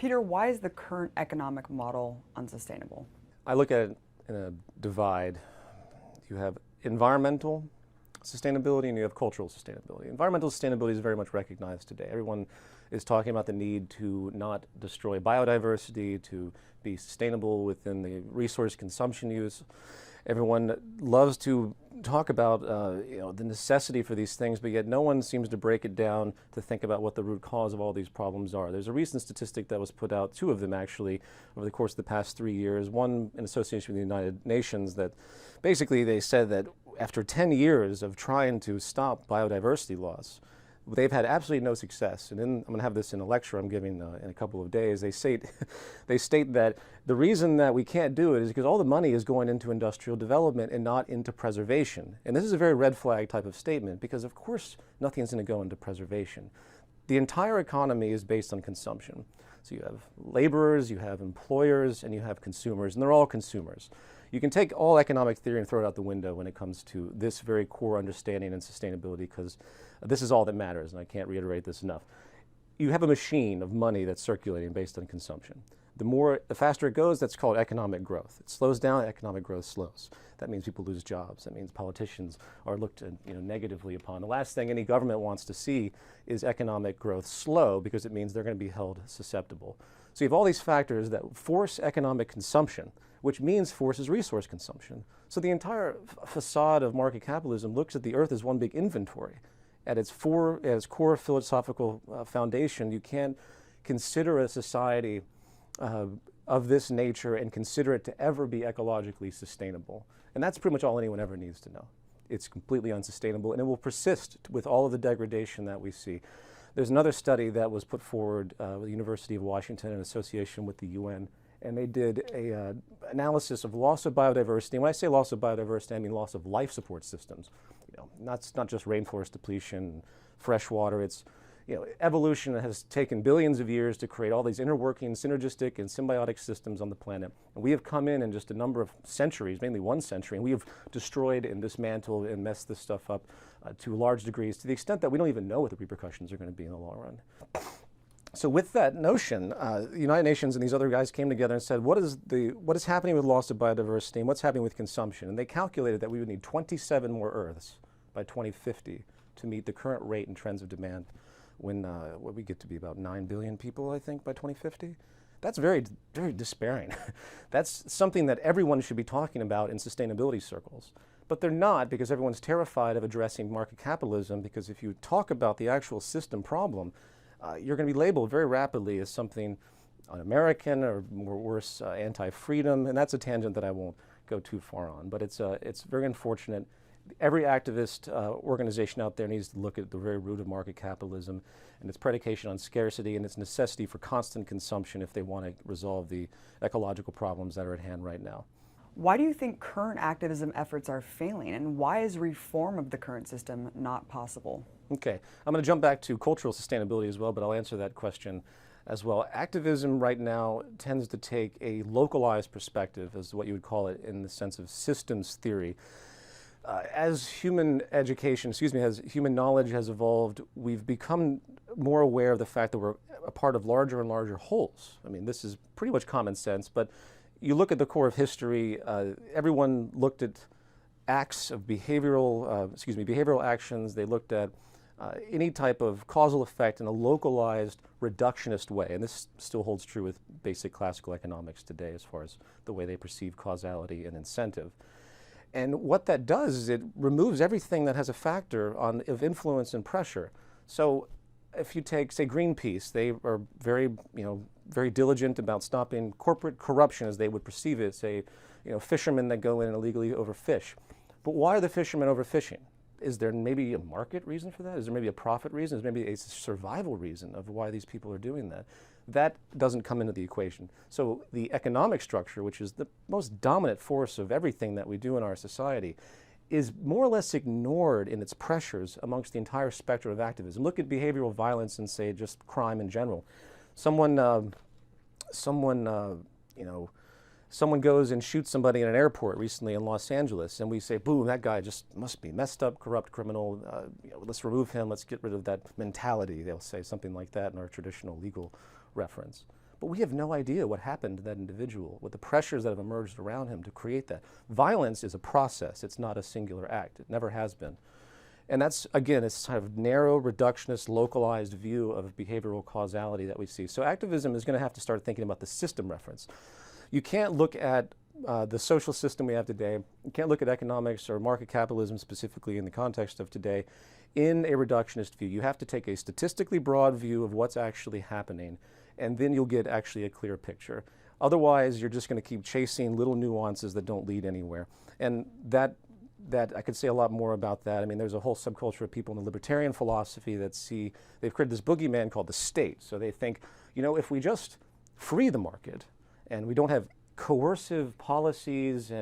Peter, why is the current economic model unsustainable? I look at it in a divide. You have environmental sustainability and you have cultural sustainability. Environmental sustainability is very much recognized today. Everyone is talking about the need to not destroy biodiversity, to be sustainable within the resource consumption use. Everyone loves to talk about the necessity for these things, but yet no one seems to break it down to think about what the root cause of all these problems are. There's a recent statistic that was put out, two of them actually, over the course of the past 3 years, one in association with the United Nations, that basically they said that after 10 years of trying to stop biodiversity loss, they've had absolutely no success. And I'm going to have this in a lecture I'm giving in a couple of days. They state that the reason that we can't do it is because all the money is going into industrial development and not into preservation. And this is a very red flag type of statement because, of course, nothing's going to go into preservation. The entire economy is based on consumption. So you have laborers, you have employers, and you have consumers, and they're all consumers. You can take all economic theory and throw it out the window when it comes to this very core understanding and sustainability, because this is all that matters, and I can't reiterate this enough. You have a machine of money that's circulating based on consumption. The faster it goes, that's called economic growth. It slows down, economic growth slows. That means people lose jobs. That means politicians are looked at, negatively upon. The last thing any government wants to see is economic growth slow, because it means they're going to be held susceptible. So you have all these factors that force economic consumption, which means forces resource consumption. So the entire facade of market capitalism looks at the earth as one big inventory. At its core philosophical foundation, you can't consider a society of this nature and consider it to ever be ecologically sustainable. And that's pretty much all anyone ever needs to know. It's completely unsustainable, and it will persist with all of the degradation that we see. There's another study that was put forward with the University of Washington in association with the UN, and they did an analysis of loss of biodiversity. And when I say loss of biodiversity, I mean loss of life support systems. It's not just rainforest depletion, fresh water. It's evolution has taken billions of years to create all these interworking, synergistic, and symbiotic systems on the planet. And we have come in just a number of centuries, mainly 1 century, and we have destroyed and dismantled and messed this stuff up to large degrees, to the extent that we don't even know what the repercussions are going to be in the long run. So with that notion, the United Nations and these other guys came together and said, what is happening with loss of biodiversity and what's happening with consumption? And they calculated that we would need 27 more Earths by 2050 to meet the current rate and trends of demand when we get to be about 9 billion people, I think, by 2050. That's very, very despairing. That's something that everyone should be talking about in sustainability circles. But they're not, because everyone's terrified of addressing market capitalism, because if you talk about the actual system problem, you're going to be labeled very rapidly as something un-American or more worse, anti-freedom, and that's a tangent that I won't go too far on. But it's very unfortunate. Every activist organization out there needs to look at the very root of market capitalism and its predication on scarcity and its necessity for constant consumption if they want to resolve the ecological problems that are at hand right now. Why do you think current activism efforts are failing, and why is reform of the current system not possible? Okay, I'm going to jump back to cultural sustainability as well, but I'll answer that question as well. Activism right now tends to take a localized perspective, as what you would call it, in the sense of systems theory. As human knowledge has evolved, we've become more aware of the fact that we're a part of larger and larger wholes. I mean, this is pretty much common sense, but you look at the core of history, everyone looked at acts of behavioral actions. They looked at any type of causal effect in a localized, reductionist way. And this still holds true with basic classical economics today as far as the way they perceive causality and incentive. And what that does is it removes everything that has a factor of influence and pressure. So if you take, say, Greenpeace, they are very diligent about stopping corporate corruption as they would perceive it, say, fishermen that go in and illegally overfish. But why are the fishermen overfishing? Is there maybe a market reason for that? Is there maybe a profit reason? Is there maybe a survival reason of why these people are doing that? That doesn't come into the equation. So the economic structure, which is the most dominant force of everything that we do in our society, is more or less ignored in its pressures amongst the entire spectrum of activism. Look at behavioral violence and, say, just crime in general. Someone goes and shoots somebody in an airport recently in Los Angeles, and we say, boom, that guy just must be messed up, corrupt criminal. Let's remove him. Let's get rid of that mentality. They'll say something like that in our traditional legal reference. but we have no idea what happened to that individual, what the pressures that have emerged around him to create that. Violence is a process. It's not a singular act. It never has been. And that's, again, it's kind of narrow, reductionist, localized view of behavioral causality that we see. So activism is going to have to start thinking about the system reference. You can't look at the social system we have today, you can't look at economics or market capitalism specifically in the context of today in a reductionist view. You have to take a statistically broad view of what's actually happening, and then you'll get actually a clear picture. Otherwise, you're just going to keep chasing little nuances that don't lead anywhere. And that I could say a lot more about that. I mean, there's a whole subculture of people in the libertarian philosophy that see, they've created this boogeyman called the state. So they think, you know, if we just free the market and we don't have coercive policies,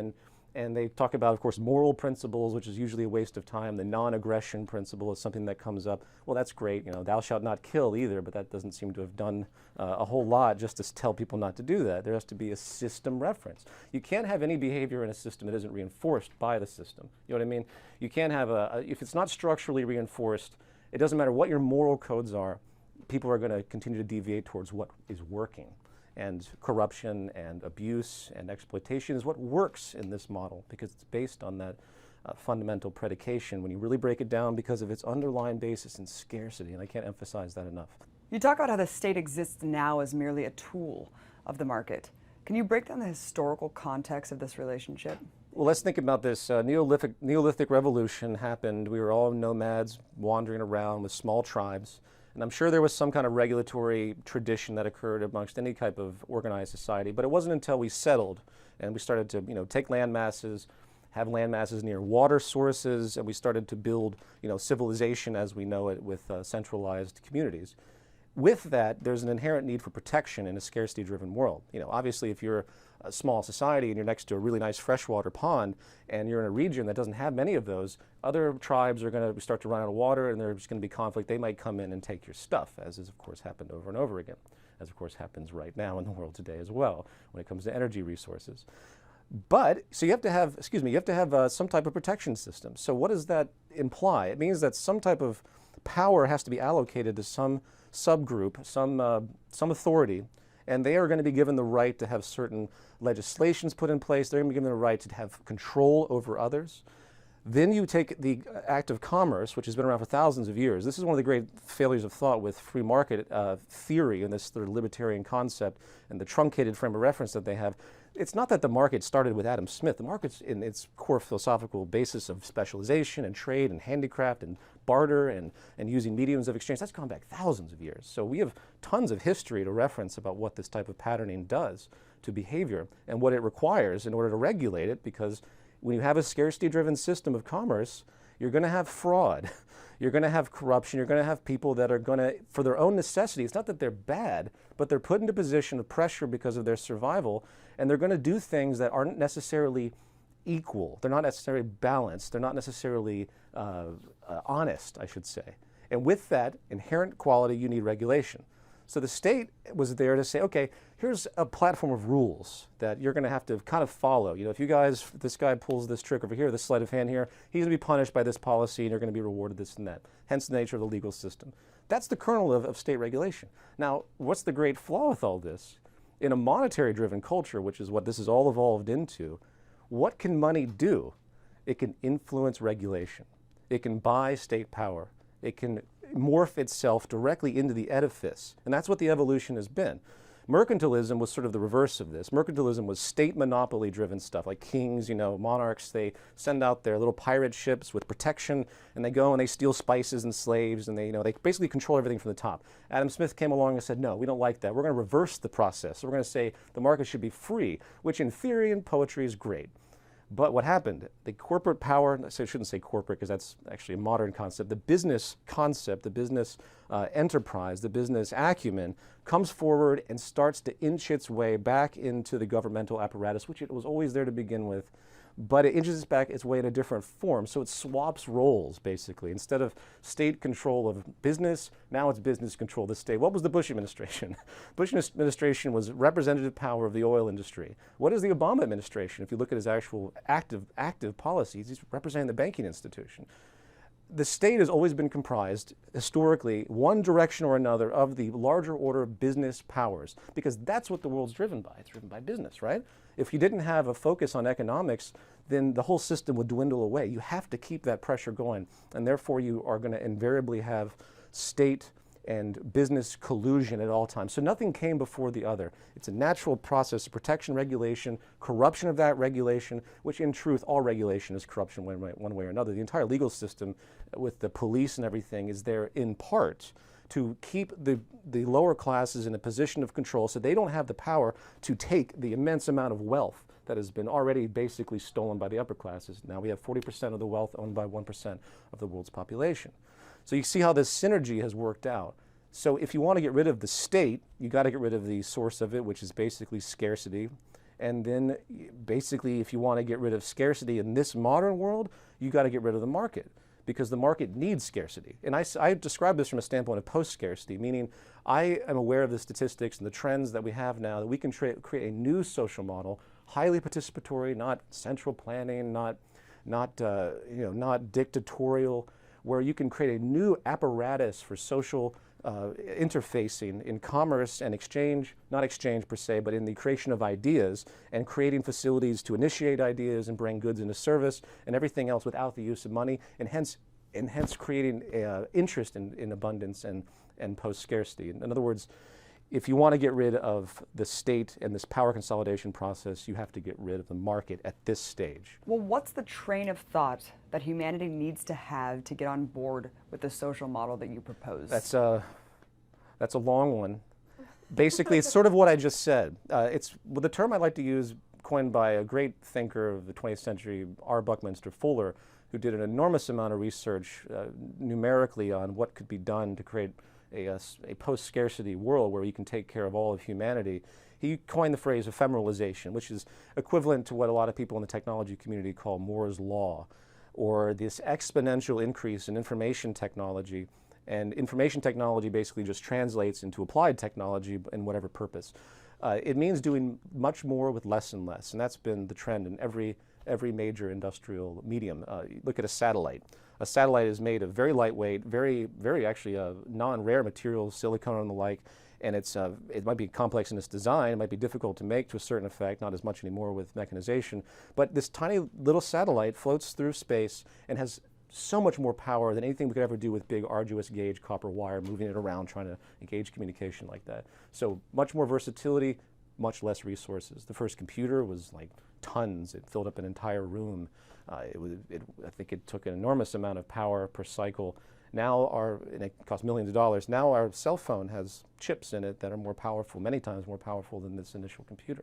and they talk about, of course, moral principles, which is usually a waste of time. The non-aggression principle is something that comes up. Well, that's great, you know, thou shalt not kill either, but that doesn't seem to have done a whole lot just to tell people not to do that. There has to be a system reference. You can't have any behavior in a system that isn't reinforced by the system. You know what I mean? You can't have if it's not structurally reinforced, it doesn't matter what your moral codes are, people are going to continue to deviate towards what is working. And corruption and abuse and exploitation is what works in this model because it's based on that fundamental predication when you really break it down because of its underlying basis in scarcity, and I can't emphasize that enough. You talk about how the state exists now as merely a tool of the market. Can you break down the historical context of this relationship? Well, let's think about this. Neolithic revolution happened. We were all nomads wandering around with small tribes. And I'm sure there was some kind of regulatory tradition that occurred amongst any type of organized society, but it wasn't until we settled and we started to, you know, take land masses, have land masses near water sources, and we started to build, you know, civilization as we know it with centralized communities. With that, there's an inherent need for protection in a scarcity-driven world. You know, obviously, if you're a small society and you're next to a really nice freshwater pond and you're in a region that doesn't have many of those, other tribes are going to start to run out of water and there's going to be conflict. They might come in and take your stuff, as has, of course, happened over and over again, as, of course, happens right now in the world today as well when it comes to energy resources. But, so you have to have, some type of protection system. So what does that imply? It means that some type of power has to be allocated to some subgroup, some authority, and they are going to be given the right to have certain legislations put in place. They're going to be given the right to have control over others. Then you take the act of commerce, which has been around for thousands of years. This is one of the great failures of thought with free market theory and this sort of libertarian concept and the truncated frame of reference that they have. It's not that the market started with Adam Smith. The market's in its core philosophical basis of specialization and trade and handicraft and barter and using mediums of exchange. That's gone back thousands of years. So we have tons of history to reference about what this type of patterning does to behavior and what it requires in order to regulate it, because when you have a scarcity-driven system of commerce, you're going to have fraud. You're going to have corruption. You're going to have people that are going to, for their own necessity, it's not that they're bad, but they're put into a position of pressure because of their survival, and they're going to do things that aren't necessarily equal. They're not necessarily balanced. They're not necessarily honest, I should say. And with that inherent quality, you need regulation. So the state was there to say, okay, here's a platform of rules that you're going to have to kind of follow. You know, if this guy pulls this trick over here, this sleight of hand here, he's going to be punished by this policy and you're going to be rewarded this and that. Hence the nature of the legal system. That's the kernel of state regulation. Now, what's the great flaw with all this? In a monetary-driven culture, which is what this has all evolved into, what can money do? It can influence regulation. It can buy state power. It can morph itself directly into the edifice. And that's what the evolution has been. Mercantilism was sort of the reverse of this. Mercantilism was state monopoly-driven stuff, like kings, you know, monarchs. They send out their little pirate ships with protection, and they go and they steal spices and slaves, and they basically control everything from the top. Adam Smith came along and said, no, we don't like that. We're going to reverse the process. So we're going to say the market should be free, which in theory and poetry is great. But what happened? The corporate power, so I shouldn't say corporate because that's actually a modern concept, the business concept, the business enterprise, the business acumen comes forward and starts to inch its way back into the governmental apparatus, which it was always there to begin with, but it inches its way in a different form. So it swaps roles, basically. Instead of state control of business, now it's business control of the state. What was the Bush administration? Bush administration was representative power of the oil industry. What is the Obama administration? If you look at his actual active policies, he's representing the banking institution. the state has always been comprised, historically, one direction or another, of the larger order of business powers, because that's what the world's driven by. It's driven by business, right? If you didn't have a focus on economics, then the whole system would dwindle away. You have to keep that pressure going, and therefore you are going to invariably have state and business collusion at all times. So nothing came before the other. It's a natural process of protection, regulation, corruption of that regulation, which in truth, all regulation is corruption one way or another. The entire legal system with the police and everything is there in part to keep the lower classes in a position of control so they don't have the power to take the immense amount of wealth that has been already basically stolen by the upper classes. Now we have 40% of the wealth owned by 1% of the world's population. So you see how this synergy has worked out. So if you want to get rid of the state, you got to get rid of the source of it, which is basically scarcity. And then basically if you want to get rid of scarcity in this modern world, you got to get rid of the market, because the market needs scarcity. And I describe this from a standpoint of post-scarcity, meaning I am aware of the statistics and the trends that we have now, that we can create a new social model, highly participatory, not central planning, not dictatorial, where you can create a new apparatus for social interfacing in commerce and exchange, not exchange per se, but in the creation of ideas and creating facilities to initiate ideas and bring goods into service and everything else without the use of money, and hence creating interest in abundance and post-scarcity. In other words, if you want to get rid of the state and this power consolidation process, you have to get rid of the market at this stage. Well, what's the train of thought that humanity needs to have to get on board with the social model that you propose? That's a long one. Basically, it's sort of what I just said. The term I like to use, coined by a great thinker of the 20th century, R. Buckminster Fuller, who did an enormous amount of research numerically on what could be done to create a post-scarcity world where you can take care of all of humanity. He coined the phrase ephemeralization, which is equivalent to what a lot of people in the technology community call Moore's Law, or this exponential increase in information technology. And information technology basically just translates into applied technology in whatever purpose. It means doing much more with less and less, and that's been the trend in every major industrial medium. Look at a satellite. A satellite is made of very lightweight, very actually non-rare materials, silicone and the like, and it might be complex in its design, it might be difficult to make to a certain effect, not as much anymore with mechanization, but this tiny little satellite floats through space and has so much more power than anything we could ever do with big arduous gauge copper wire, moving it around, trying to engage communication like that. So much more versatility, much less resources. The first computer was like tons. It filled up an entire room. I think it took an enormous amount of power per cycle. Now and it cost millions of dollars. Now our cell phone has chips in it that are more powerful, many times more powerful than this initial computer.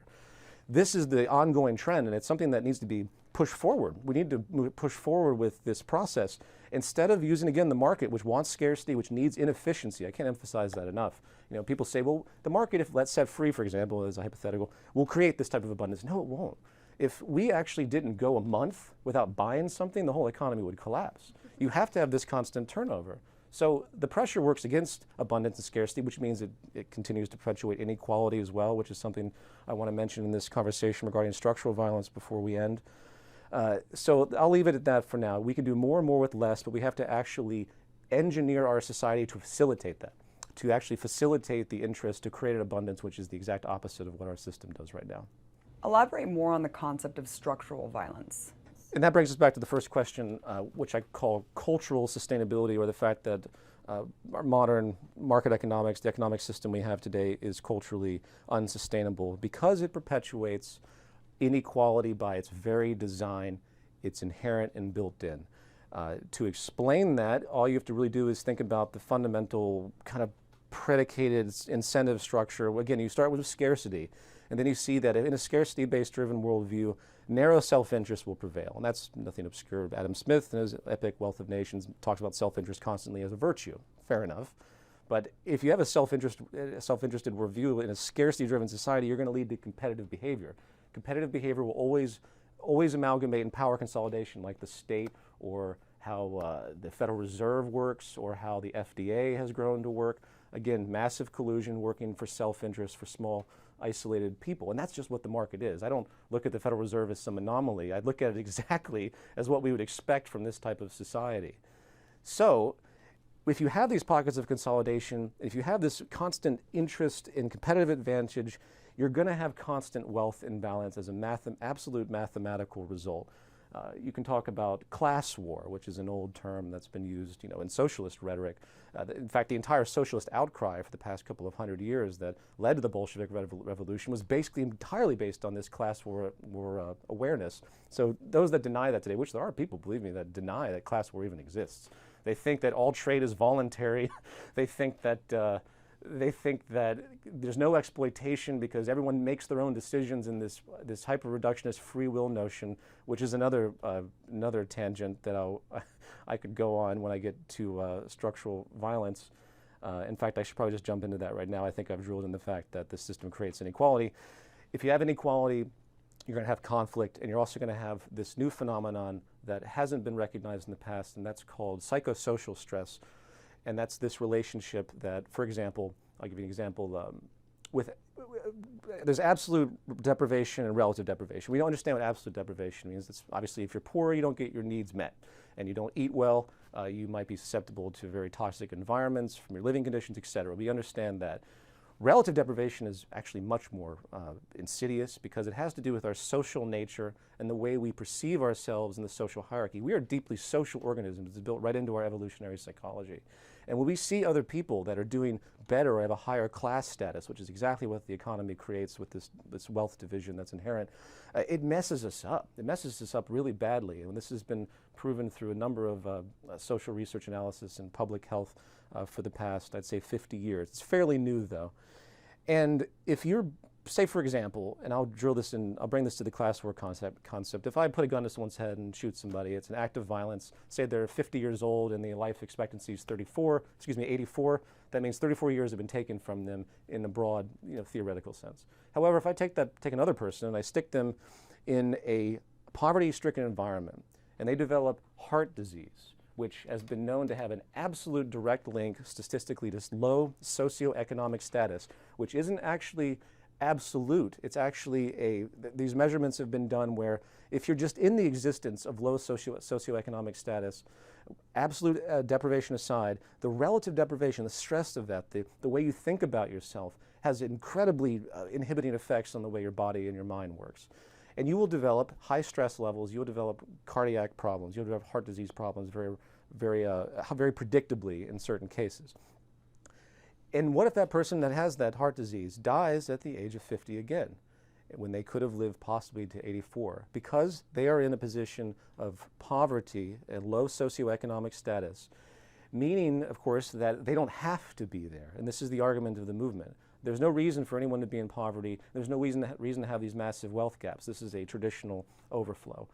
This is the ongoing trend, and it's something that needs to be pushed forward. We need to push forward with this process instead of using, again, the market, which wants scarcity, which needs inefficiency. I can't emphasize that enough. People say, well, the market, if let's set free, for example, as a hypothetical, will create this type of abundance. No, it won't. If we actually didn't go a month without buying something, the whole economy would collapse. You have to have this constant turnover. So the pressure works against abundance and scarcity, which means it continues to perpetuate inequality as well, which is something I want to mention in this conversation regarding structural violence before we end. So I'll leave it at that for now. We can do more and more with less, but we have to actually engineer our society to facilitate that, to actually facilitate the interest to create an abundance, which is the exact opposite of what our system does right now. Elaborate more on the concept of structural violence. And that brings us back to the first question, which I call cultural sustainability, or the fact that our modern market economics, the economic system we have today, is culturally unsustainable because it perpetuates inequality by its very design. It's inherent and built in. To explain that, all you have to really do is think about the fundamental kind of predicated incentive structure. Again, you start with scarcity, and then you see that in a scarcity-based driven worldview, narrow self-interest will prevail. And that's nothing obscure. Adam Smith, in his epic Wealth of Nations, talks about self-interest constantly as a virtue. Fair enough. But if you have a self-interested worldview in a scarcity-driven society, you're going to lead to competitive behavior. Competitive behavior will always amalgamate in power consolidation, like the state, or how the Federal Reserve works, or how the FDA has grown to work. Again, massive collusion working for self-interest for small, isolated people. And that's just what the market is. I don't look at the Federal Reserve as some anomaly. I look at it exactly as what we would expect from this type of society. So if you have these pockets of consolidation, if you have this constant interest in competitive advantage, you're going to have constant wealth imbalance as an absolute mathematical result. You can talk about class war, which is an old term that's been used, in socialist rhetoric. In fact, the entire socialist outcry for the past couple of hundred years that led to the Bolshevik Revolution was basically entirely based on this class war awareness. So those that deny that today, which there are people, believe me, that deny that class war even exists. They think that all trade is voluntary. They think that there's no exploitation because everyone makes their own decisions in this hyper-reductionist free will notion, which is another tangent that I could go on when I get to structural violence. In fact, I should probably just jump into that right now. I think I've drilled in the fact that the system creates inequality. If you have inequality, you're going to have conflict, and you're also going to have this new phenomenon that hasn't been recognized in the past, and that's called psychosocial stress. And that's this relationship that, for example, I'll give you an example, there's absolute deprivation and relative deprivation. We don't understand what absolute deprivation means. It's obviously, if you're poor, you don't get your needs met, and you don't eat well, you might be susceptible to very toxic environments from your living conditions, etc. We understand that. Relative deprivation is actually much more insidious because it has to do with our social nature and the way we perceive ourselves in the social hierarchy. We are deeply social organisms. It's built right into our evolutionary psychology. And when we see other people that are doing better or have a higher class status, which is exactly what the economy creates with this wealth division that's inherent, it messes us up. It messes us up really badly. And this has been proven through a number of social research analysis and public health for the past, I'd say, 50 years. It's fairly new, though. And if you're, say for example, and I'll drill this in, I'll bring this to the class war concept. If I put a gun to someone's head and shoot somebody, it's an act of violence. Say they're 50 years old and the life expectancy is 84. That means 34 years have been taken from them in a broad, theoretical sense. However, if I take another person and I stick them in a poverty-stricken environment and they develop heart disease, which has been known to have an absolute direct link statistically to low socioeconomic status, which isn't actually absolute. It's actually these measurements have been done where if you're just in the existence of low socioeconomic status, absolute deprivation aside, the relative deprivation, the stress of that, the way you think about yourself has incredibly inhibiting effects on the way your body and your mind works. And you will develop high stress levels, you will develop cardiac problems, you'll develop heart disease problems very predictably in certain cases. And what if that person that has that heart disease dies at the age of 50 again, when they could have lived possibly to 84? Because they are in a position of poverty and low socioeconomic status, meaning, of course, that they don't have to be there. And this is the argument of the movement. There's no reason for anyone to be in poverty. There's no reason to have these massive wealth gaps. This is a traditional overflow.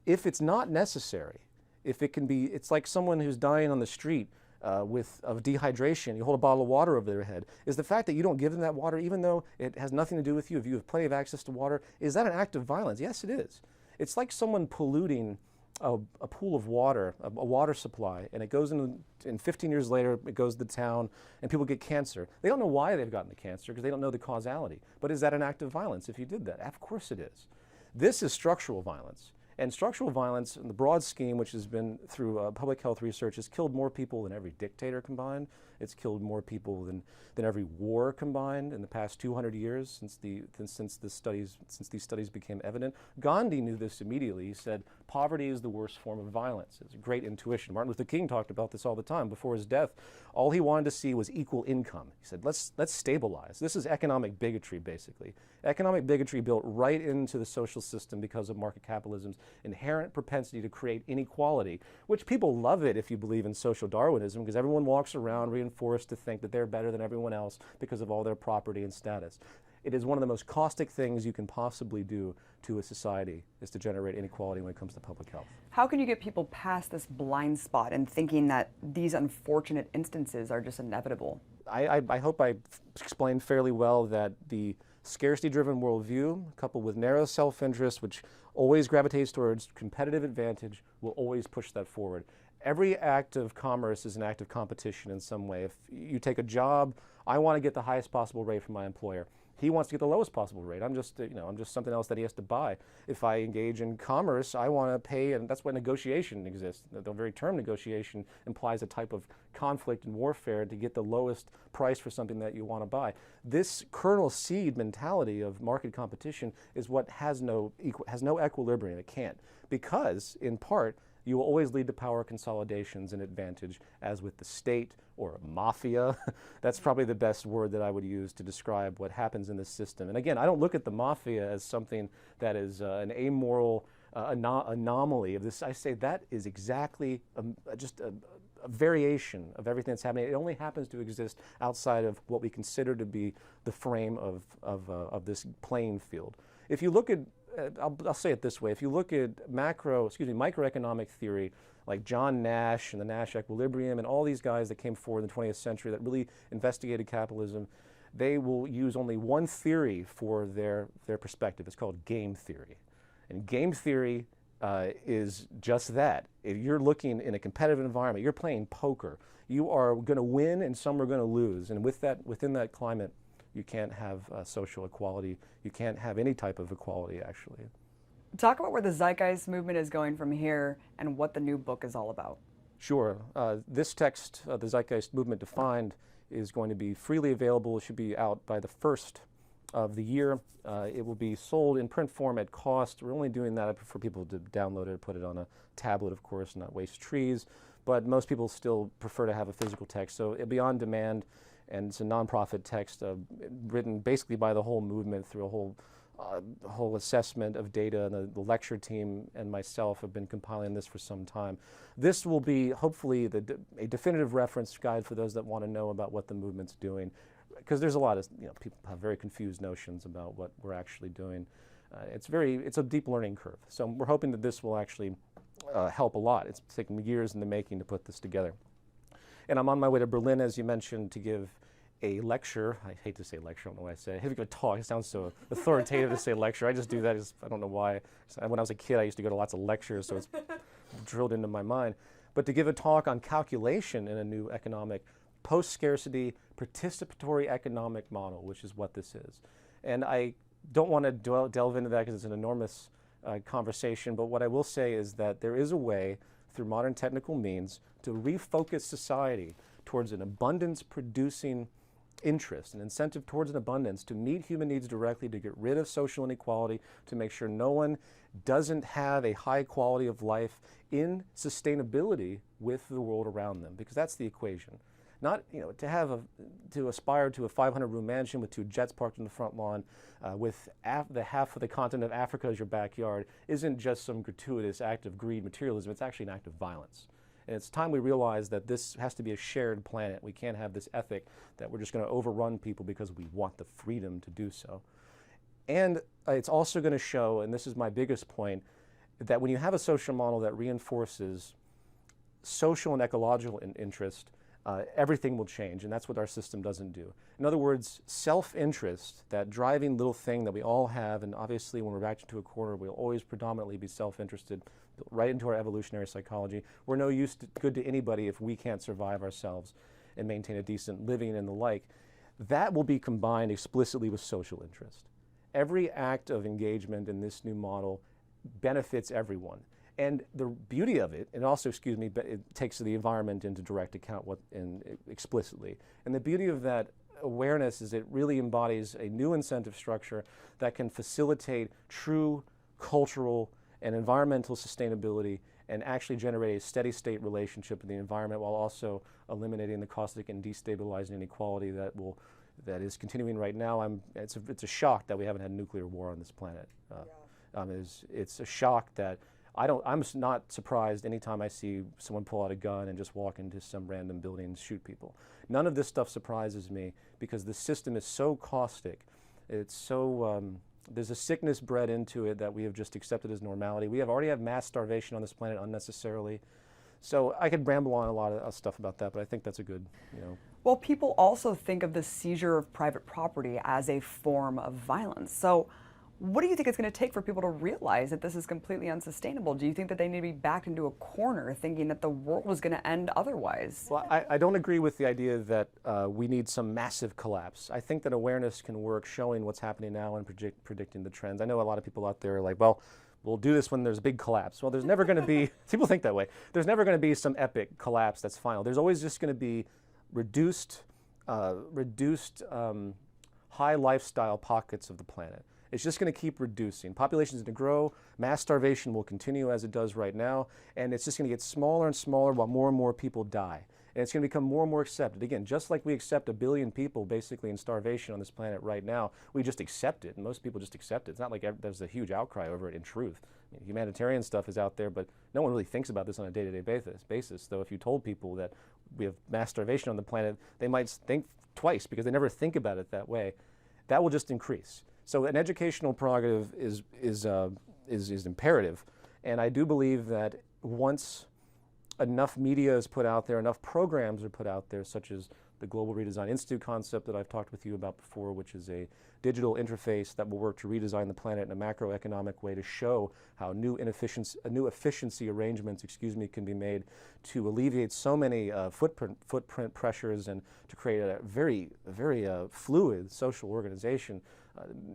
If it's not necessary, if it can be, it's like someone who's dying on the street of dehydration, you hold a bottle of water over their head. Is the fact that you don't give them that water, even though it has nothing to do with you, if you have plenty of access to water, is that an act of violence? Yes, it is. It's like someone polluting a pool of water, a water supply, and it goes in, and 15 years later, it goes to the town, and people get cancer. They don't know why they've gotten the cancer, because they don't know the causality. But is that an act of violence if you did that? Of course it is. This is structural violence. And structural violence in the broad scheme, which has been through public health research, has killed more people than every dictator combined. It's killed more people than every war combined in the past 200 years since these studies became evident. Gandhi knew this immediately. He said, poverty is the worst form of violence. It's a great intuition. Martin Luther King talked about this all the time. Before his death, all he wanted to see was equal income. He said, let's stabilize. This is economic bigotry, basically. Economic bigotry built right into the social system because of market capitalism's inherent propensity to create inequality, which people love it if you believe in social Darwinism, because everyone walks around reinforced to think that they're better than everyone else because of all their property and status. It is one of the most caustic things you can possibly do to a society, is to generate inequality when it comes to public health. How can you get people past this blind spot and thinking that these unfortunate instances are just inevitable? I hope I explained fairly well that the scarcity-driven worldview, coupled with narrow self-interest, which always gravitates towards competitive advantage, will always push that forward. Every act of commerce is an act of competition in some way. If you take a job, I want to get the highest possible rate from my employer. He wants to get the lowest possible rate. I'm just, I'm just something else that he has to buy. If I engage in commerce, I want to pay, and that's why negotiation exists. The very term negotiation implies a type of conflict and warfare to get the lowest price for something that you want to buy. This kernel seed mentality of market competition is what has no equilibrium. It can't, because in part, you will always lead to power consolidations and advantage, as with the state or mafia. That's probably the best word that I would use to describe what happens in this system. And again, I don't look at the mafia as something that is an amoral anomaly of this. I say that is exactly just a variation of everything that's happening. It only happens to exist outside of what we consider to be the frame of this playing field. If you look at I'll say it this way. If you look at microeconomic theory, like John Nash and the Nash equilibrium and all these guys that came forward in the 20th century that really investigated capitalism, they will use only one theory for their perspective. It's called game theory. And game theory is just that. If you're looking in a competitive environment, you're playing poker. You are going to win and some are going to lose. And within that climate, you can't have social equality. You can't have any type of equality, actually. Talk about where the Zeitgeist Movement is going from here and what the new book is all about. Sure. This text, The Zeitgeist Movement Defined, is going to be freely available. It should be out by the 1st of the year. It will be sold in print form at cost. We're only doing that for people to download it, put it on a tablet, of course, not waste trees. But most people still prefer to have a physical text, so it'll be on demand. And it's a nonprofit text written basically by the whole movement through a whole assessment of data. And the lecture team and myself have been compiling this for some time. This will be hopefully a definitive reference guide for those that want to know about what the movement's doing, because there's a lot of people have very confused notions about what we're actually doing. It's a deep learning curve. So we're hoping that this will actually help a lot. It's taken years in the making to put this together. And I'm on my way to Berlin, as you mentioned, to give a lecture. I hate to say lecture, I don't know why I say it. I have to give a talk. It sounds so authoritative to say lecture. I just do that, I don't know why. When I was a kid, I used to go to lots of lectures, so it's drilled into my mind. But to give a talk on calculation in a new economic, post-scarcity, participatory economic model, which is what this is. And I don't want to delve into that because it's an enormous conversation, but what I will say is that there is a way, through modern technical means, to refocus society towards an abundance-producing interest, an incentive towards an abundance, to meet human needs directly, to get rid of social inequality, to make sure no one doesn't have a high quality of life in sustainability with the world around them, because that's the equation. Not, to aspire to a 500-room mansion with 2 jets parked in the front lawn, with the half of the continent of Africa as your backyard, isn't just some gratuitous act of greed, materialism. It's actually an act of violence. And it's time we realize that this has to be a shared planet. We can't have this ethic that we're just going to overrun people because we want the freedom to do so. And it's also going to show, and this is my biggest point, that when you have a social model that reinforces social and ecological interest, everything will change, and that's what our system doesn't do. In other words, self-interest, that driving little thing that we all have, and obviously when we're backed into a corner, we'll always predominantly be self-interested, built right into our evolutionary psychology. We're no good to anybody if we can't survive ourselves and maintain a decent living and the like. That will be combined explicitly with social interest. Every act of engagement in this new model benefits everyone. And the beauty of it, and also, it takes the environment into direct account explicitly. And the beauty of that awareness is it really embodies a new incentive structure that can facilitate true cultural and environmental sustainability and actually generate a steady state relationship with the environment while also eliminating the caustic and destabilizing inequality that is continuing right now. It's a shock that we haven't had a nuclear war on this planet. It's a shock that I'm not surprised anytime I see someone pull out a gun and just walk into some random building and shoot people. None of this stuff surprises me because the system is so caustic. It's so, there's a sickness bred into it that we have just accepted as normality. We already have mass starvation on this planet unnecessarily. So I could ramble on a lot of stuff about that, but I think that's a good, Well, people also think of the seizure of private property as a form of violence. So What do you think it's going to take for people to realize that this is completely unsustainable? Do you think that they need to be backed into a corner thinking that the world was going to end otherwise? Well, I don't agree with the idea that we need some massive collapse. I think that awareness can work, showing what's happening now and predicting the trends. I know a lot of people out there are like, well, we'll do this when there's a big collapse. Well, there's never going to be, people think that way, there's never going to be some epic collapse that's final. There's always just going to be reduced high lifestyle pockets of the planet. It's just going to keep reducing. Population's going to grow, mass starvation will continue as it does right now, and it's just going to get smaller and smaller while more and more people die. And it's going to become more and more accepted. Again, just like we accept 1 billion people basically in starvation on this planet right now, we just accept it, and most people just accept it. It's not like there's a huge outcry over it in truth. I mean, humanitarian stuff is out there, but no one really thinks about this on a day-to-day basis. Though if you told people that we have mass starvation on the planet, they might think twice because they never think about it that way. That will just increase. So an educational prerogative is imperative, and I do believe that once enough media is put out there, enough programs are put out there, such as the Global Redesign Institute concept that I've talked with you about before, which is a digital interface that will work to redesign the planet in a macroeconomic way to show how new efficiency arrangements, can be made to alleviate so many footprint pressures and to create a very fluid social organization.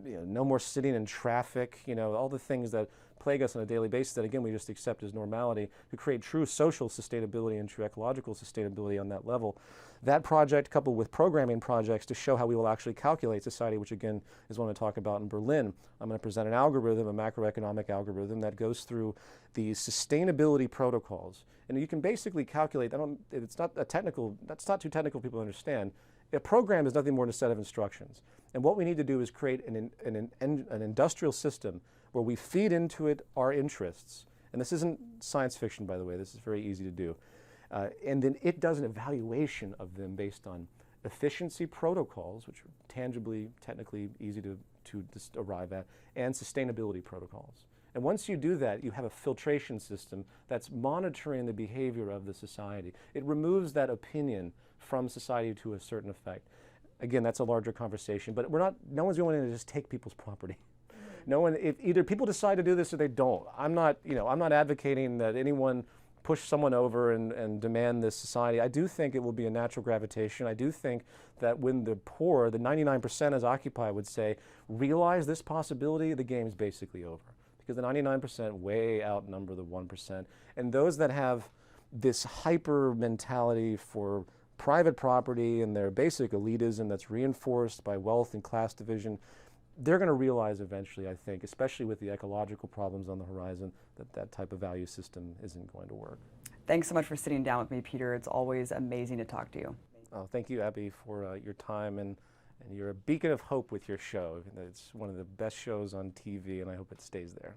No more sitting in traffic, all the things that plague us on a daily basis that, again, we just accept as normality, to create true social sustainability and true ecological sustainability on that level. That project, coupled with programming projects to show how we will actually calculate society, which again is what I'm going to talk about in Berlin. I'm going to present an algorithm, a macroeconomic algorithm that goes through the sustainability protocols. And you can basically calculate, it's not that's not too technical for people to understand. A program is nothing more than a set of instructions. And what we need to do is create an industrial system where we feed into it our interests. And this isn't science fiction, by the way. This is very easy to do. And then it does an evaluation of them based on efficiency protocols, which are tangibly, technically easy to just arrive at, and sustainability protocols. And once you do that, you have a filtration system that's monitoring the behavior of the society. It removes that opinion from society to a certain effect. Again, that's a larger conversation, but no one's going to just take people's property. No one, either people decide to do this or they don't. I'm not advocating that anyone push someone over and demand this society. I do think it will be a natural gravitation. I do think that when the poor, the 99% as Occupy would say, realize this possibility, the game's basically over. Because the 99% way outnumber the 1%. And those that have this hyper mentality for private property and their basic elitism that's reinforced by wealth and class division, they're going to realize eventually, I think, especially with the ecological problems on the horizon, that that type of value system isn't going to work. Thanks so much for sitting down with me, Peter. It's always amazing to talk to you. Oh, thank you, Abby, for your time, and you're a beacon of hope with your show. It's one of the best shows on TV, and I hope it stays there.